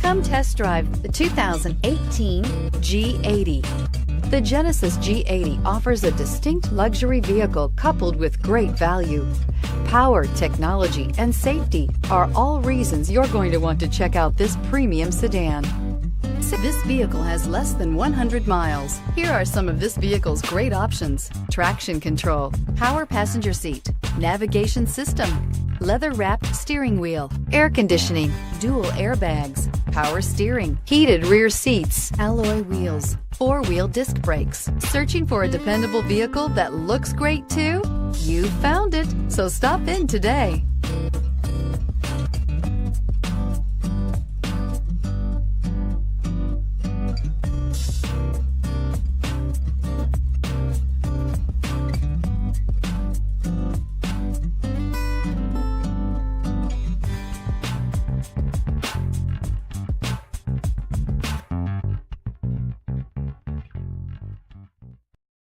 Come test drive the 2018 G80. The Genesis G80 offers a distinct luxury vehicle coupled with great value. Power, technology, and safety are all reasons you're going to want to check out this premium sedan. This vehicle has less than 100 miles. Here are some of this vehicle's great options: traction control, power passenger seat, navigation system, leather-wrapped steering wheel, air conditioning, dual airbags, power steering, heated rear seats, alloy wheels, four-wheel disc brakes. Searching for a dependable vehicle that looks great too? You found it, so stop in today.